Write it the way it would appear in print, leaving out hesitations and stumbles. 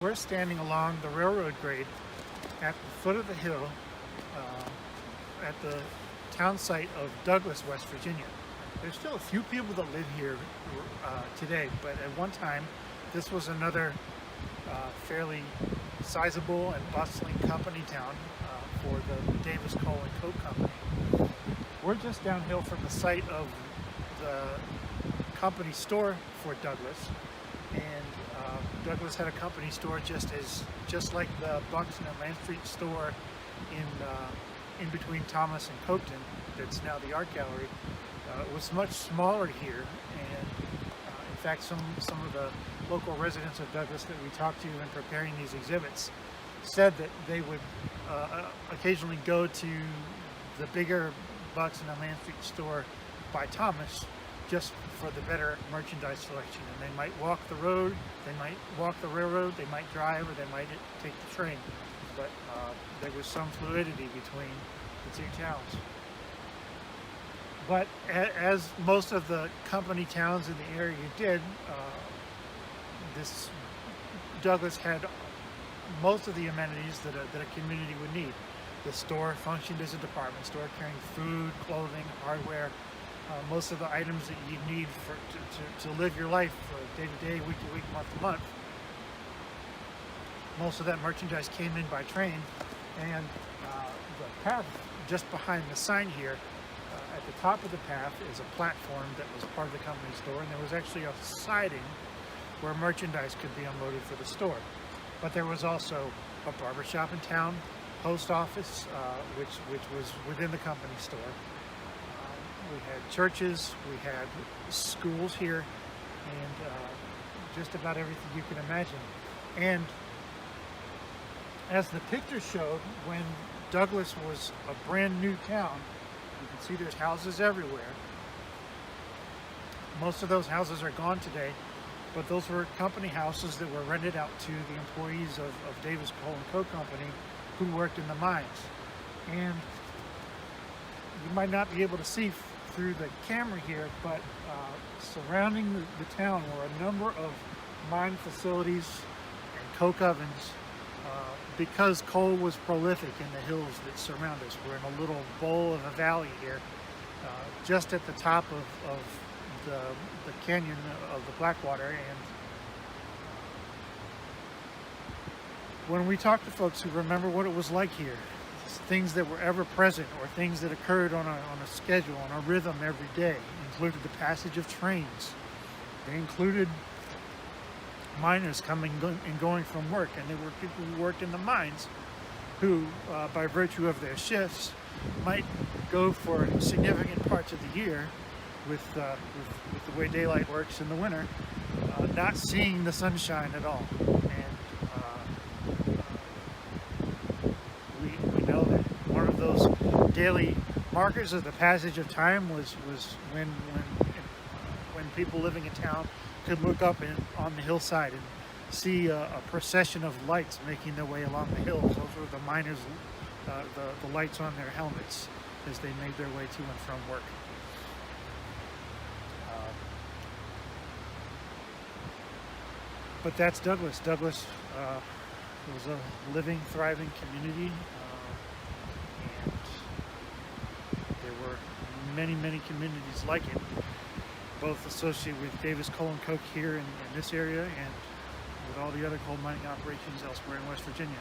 We're standing along the railroad grade at the foot of the hill at the town site of Douglas, West Virginia. There's still a few people that live here today, but at one time this was another fairly sizable and bustling company town for the Davis Coal and Coke Company. We're just downhill from the site of the company store for Douglas, and Douglas had a company store just like the Buxton and Land Street store in between Thomas and Coketon. That's now the art gallery. It was much smaller here, and in fact some of the local residents of Douglas that we talked to in preparing these exhibits said that they would occasionally go to the bigger Buxton and Land Street store by Thomas just for the better merchandise selection, and they might walk the road, they might walk the railroad, they might drive, or they might take the train, but there was some fluidity between the two towns. But as most of the company towns in the area did, this Douglas had most of the amenities that a community would need. The store functioned as a department store, carrying food, clothing, hardware, most of the items that you need to live your life day to day, week to week, month to month. Most of that merchandise came in by train, and the path just behind the sign here, at the top of the path is a platform that was part of the company store, and there was actually a siding where merchandise could be unloaded for the store. But there was also a barber shop in town, post office, which was within the company store. We had churches, we had schools here, and just about everything you can imagine. And as the picture showed, when Douglas was a brand new town, you can see there's houses everywhere. Most of those houses are gone today, but those were company houses that were rented out to the employees of Davis Coal and Coke Company who worked in the mines. And you might not be able to see through the camera here, but surrounding the town were a number of mine facilities and coke ovens. Because coal was prolific in the hills that surround us. We're in a little bowl of a valley here, just at the top of the canyon of the Blackwater. And when we talk to folks who remember what it was like here, things that were ever present or things that occurred on a schedule, on a rhythm every day, included the passage of trains. They included miners coming and going from work, and there were people who worked in the mines who, by virtue of their shifts, might go for significant parts of the year with the way daylight works in the winter, not seeing the sunshine at all. And we know that one of those daily markers of the passage of time was when people living in town could look up on the hillside and see a procession of lights making their way along the hills. Those were the miners, the lights on their helmets as they made their way to and from work. But that's Douglas. Douglas was a living, thriving community, and there were many, many communities like it, both associated with Davis Coal and Coke here in this area and with all the other coal mining operations elsewhere in West Virginia.